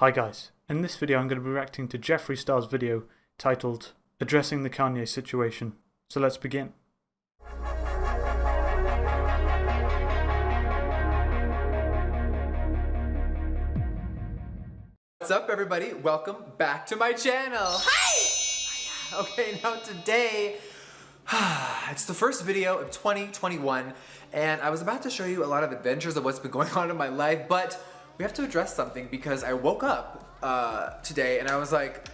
Hi guys, in this video I'm going to be reacting to Jeffree Star's video titled Addressing the Kanye Situation. So let's begin. What's up everybody? Welcome back to my channel. Hi! Okay, now today, it's the first video of 2021 and I was about to show you a lot of adventures of what's been going on in my life, but we have to address something because I woke up today and I was like,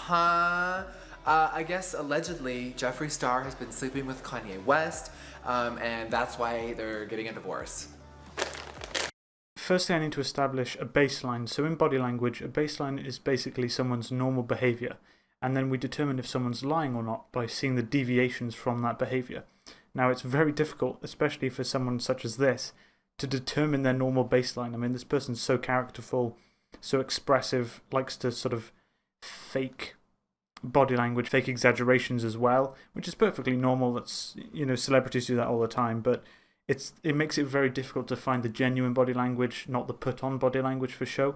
I guess allegedly Jeffree Star has been sleeping with Kanye West and that's why they're getting a divorce. Firstly, I need to establish a baseline. So in body language, a baseline is basically someone's normal behavior. And then we determine if someone's lying or not by seeing the deviations from that behavior. Now, it's very difficult, especially for someone such as this, to determine their normal baseline. I mean, this person's so characterful, so expressive, likes to sort of fake body language, fake exaggerations as well, which is perfectly normal. That's, you know, celebrities do that all the time, but it makes it very difficult to find the genuine body language, not the put-on body language for show.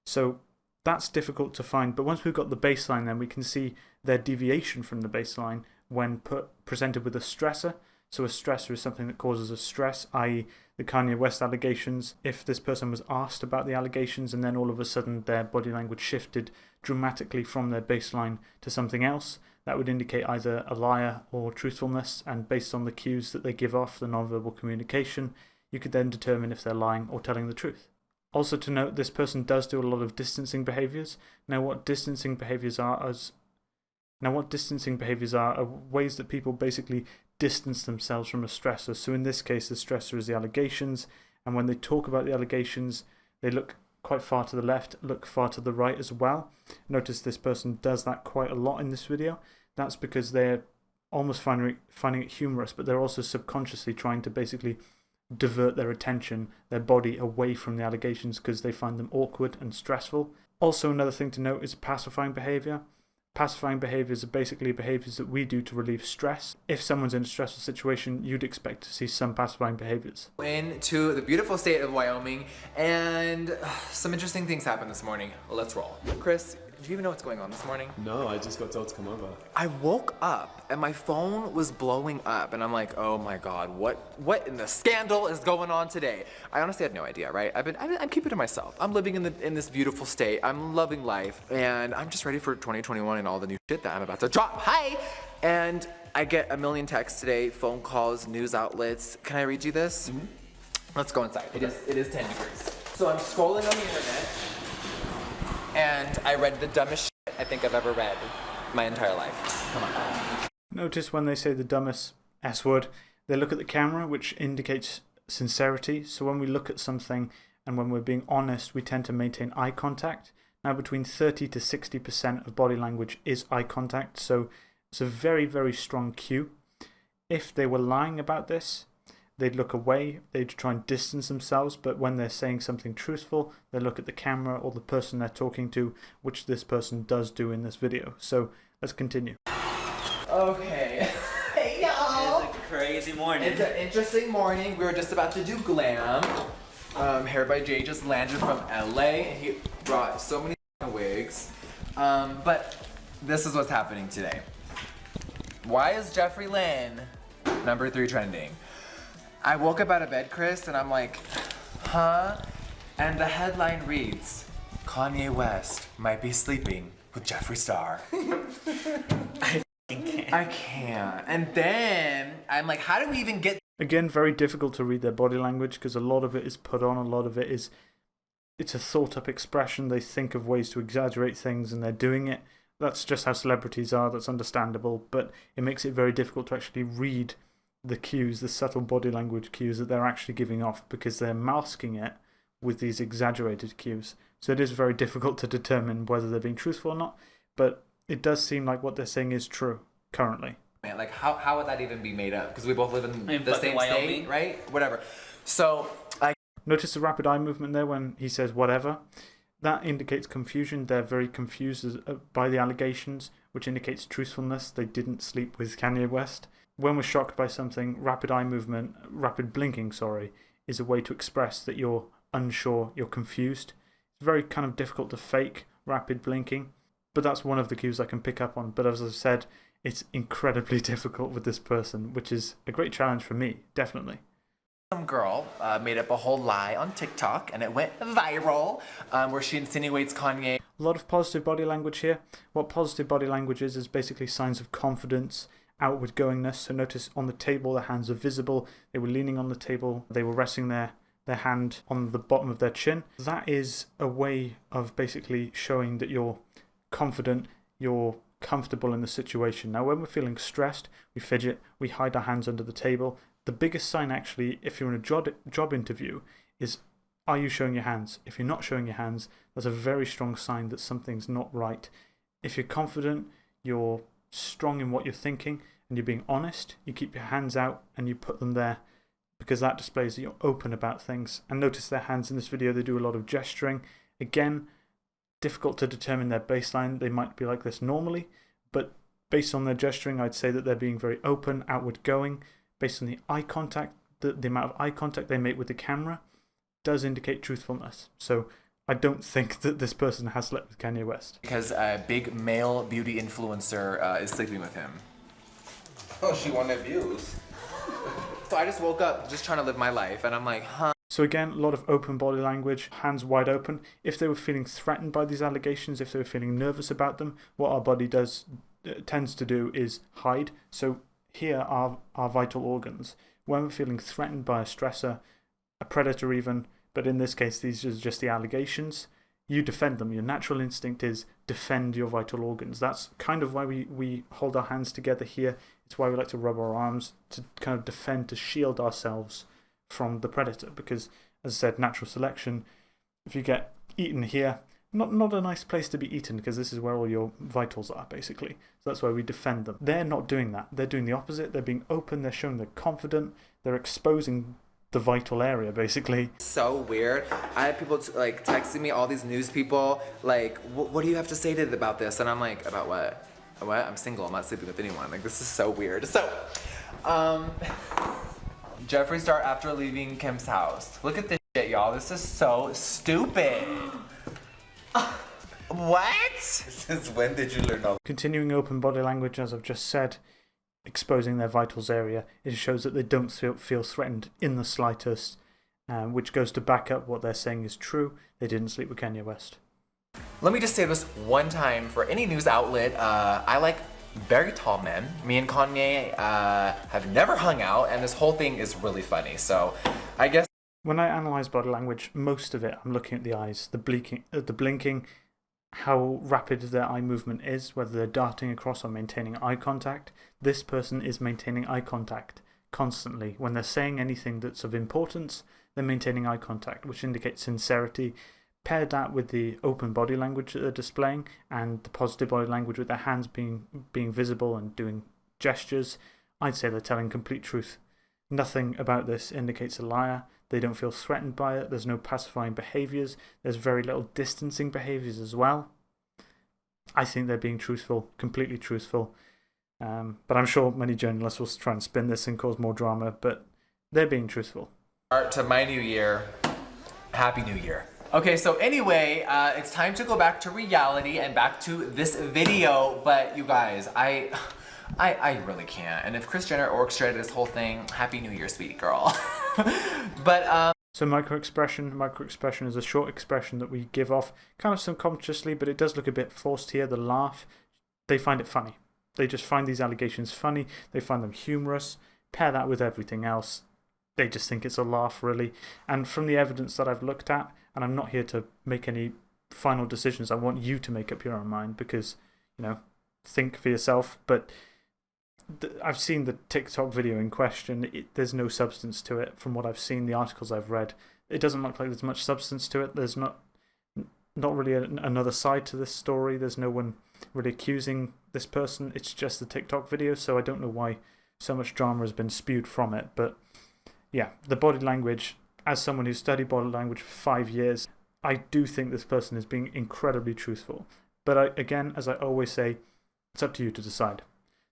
So that's difficult to find. But once we've got the baseline, then we can see their deviation from the baseline when presented with a stressor. So a stressor is something that causes a stress, i.e. the Kanye West allegations. If this person was asked about the allegations and then all of a sudden their body language shifted dramatically from their baseline to something else, that would indicate either a liar or truthfulness, and based on the cues that they give off, the nonverbal communication, you could then determine if they're lying or telling the truth. Also to note, this person does do a lot of distancing behaviors. Now what distancing behaviors are ways that people basically distance themselves from a stressor. So in this case, the stressor is the allegations, and when they talk about the allegations, they look quite far to the left, look far to the right as well. Notice this person does that quite a lot in this video. That's because they're almost finding it humorous, but they're also subconsciously trying to basically divert their attention, their body, away from the allegations because they find them awkward and stressful. Also, another thing to note is pacifying behavior. Pacifying behaviors are basically behaviors that we do to relieve stress. If someone's in a stressful situation, you'd expect to see some pacifying behaviors. Into the beautiful state of Wyoming, and some interesting things happened this morning. Let's roll. Chris, do you even know what's going on this morning? No, I just got told to come over. I woke up and my phone was blowing up and I'm like, oh my god, what in the scandal is going on today? I honestly had no idea, right? I'm keeping it to myself. I'm living in this beautiful state. I'm loving life and I'm just ready for 2021 and all the new shit that I'm about to drop. Hi! And I get a million texts today, phone calls, news outlets. Can I read you this? Mm-hmm. Let's go inside. It is 10 degrees. So I'm scrolling on the internet and I read the dumbest shit I think I've ever read my entire life. Come on. Notice when they say the dumbest S word, they look at the camera, which indicates sincerity. So when we look at something and when we're being honest, we tend to maintain eye contact. Now, between 30 to 60% of body language is eye contact, so it's a very, very strong cue. If they were lying about this, they'd look away, they'd try and distance themselves, but when they're saying something truthful, they look at the camera or the person they're talking to, which this person does do in this video. So let's continue. Okay. Hey y'all! It's a crazy morning. It's an interesting morning. We were just about to do glam. Hair by Jay just landed from LA. He brought so many wigs. But this is what's happening today. Why is Jeffree Lynn #3 trending? I woke up out of bed, Chris, and I'm like, huh? And the headline reads, Kanye West might be sleeping with Jeffree Star. I can't. And then I'm like, how do we even get... Again, very difficult to read their body language because a lot of it is put on, a lot of it is... It's a thought-up expression. They think of ways to exaggerate things and they're doing it. That's just how celebrities are. That's understandable. But it makes it very difficult to actually read the cues, the subtle body language cues that they're actually giving off because they're masking it with these exaggerated cues. So it is very difficult to determine whether they're being truthful or not, but it does seem like what they're saying is true currently. Man, like how would that even be made up? Because we both live in the same state, right? Whatever. So I notice the rapid eye movement there when he says whatever. That indicates confusion. They're very confused by the allegations, which indicates truthfulness. They didn't sleep with Kanye West. When we're shocked by something, rapid eye movement, rapid blinking, sorry, is a way to express that you're unsure, you're confused. It's very kind of difficult to fake rapid blinking, but that's one of the cues I can pick up on. But as I said, it's incredibly difficult with this person, which is a great challenge for me, definitely. Some girl made up a whole lie on TikTok, and it went viral, where she insinuates Kanye. A lot of positive body language here. What positive body language is basically signs of confidence, outward goingness. So notice on the table, the hands are visible. They were leaning on the table. They were resting their hand on the bottom of their chin. That is a way of basically showing that you're confident, you're comfortable in the situation. Now, when we're feeling stressed, we fidget, we hide our hands under the table. The biggest sign, actually, if you're in a job interview, is are you showing your hands? If you're not showing your hands, that's a very strong sign that something's not right. If you're confident, you're strong in what you're thinking, and you're being honest, you keep your hands out and you put them there because that displays that you're open about things. And notice their hands in this video, they do a lot of gesturing. Again, difficult to determine their baseline. They might be like this normally, but based on their gesturing, I'd say that they're being very open, outward going. Based on the eye contact, the amount of eye contact they make with the camera does indicate truthfulness. So I don't think that this person has slept with Kanye West. Because a big male beauty influencer is sleeping with him. Oh, she wanted views. So I just woke up just trying to live my life, and I'm like, huh? So again, a lot of open body language, hands wide open. If they were feeling threatened by these allegations, if they were feeling nervous about them, what our body tends to do is hide. So here are our vital organs. When we're feeling threatened by a stressor, a predator even, but in this case, these are just the allegations, you defend them. Your natural instinct is defend your vital organs. That's kind of why we hold our hands together here. It's why we like to rub our arms, to kind of defend, to shield ourselves from the predator. Because, as I said, natural selection, if you get eaten here, not a nice place to be eaten, because this is where all your vitals are, basically. So that's why we defend them. They're not doing that. They're doing the opposite. They're being open. They're showing they're confident. They're exposing the vital area, basically. So weird. I had people like texting me, all these news people, like, what do you have to say about this? And I'm like, about what? What? I'm single. I'm not sleeping with anyone. Like, this is so weird. So, Jeffree Star after leaving Kim's house. Look at this shit, y'all. This is so stupid. What? Since when did you learn all? Continuing open body language, as I've just said, exposing their vitals area, it shows that they don't feel threatened in the slightest, which goes to back up what they're saying is true. They didn't sleep with Kanye West. Let me just say this one time for any news outlet. I like very tall men. Me and Kanye have never hung out, and this whole thing is really funny. So I guess when I analyse body language, most of it I'm looking at the eyes, the blinking, how rapid their eye movement is, whether they're darting across or maintaining eye contact. This person is maintaining eye contact constantly. When they're saying anything that's of importance, they're maintaining eye contact, which indicates sincerity. Pair that with the open body language that they're displaying and the positive body language with their hands being visible and doing gestures, I'd say they're telling complete truth. Nothing about this indicates a liar. They don't feel threatened by it. There's no pacifying behaviours. There's very little distancing behaviours as well. I think they're being truthful, completely truthful. But I'm sure many journalists will try and spin this and cause more drama, but they're being truthful. Start to my new year. Happy New Year. Okay, so anyway, it's time to go back to reality and back to this video. But you guys, I really can't. And if Kris Jenner orchestrated this whole thing, Happy New Year, sweetie girl. But so microexpression is a short expression that we give off kind of subconsciously, but it does look a bit forced here. The laugh, they find it funny. They just find these allegations funny. They find them humorous. Pair that with everything else. They just think it's a laugh, really. And from the evidence that I've looked at, and I'm not here to make any final decisions, I want you to make up your own mind because, you know, think for yourself. But I've seen the TikTok video in question. There's no substance to it from what I've seen, the articles I've read. It doesn't look like there's much substance to it. There's not really another side to this story. There's no one really accusing this person. It's just the TikTok video, so I don't know why so much drama has been spewed from it. But yeah, the body language, as someone who's studied body language for 5 years, I do think this person is being incredibly truthful. But again, as I always say, it's up to you to decide.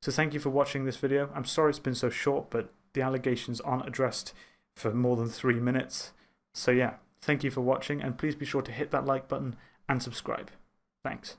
So thank you for watching this video. I'm sorry it's been so short, but the allegations aren't addressed for more than 3 minutes. So yeah, Thank you for watching, and please be sure to hit that like button and subscribe. Thanks.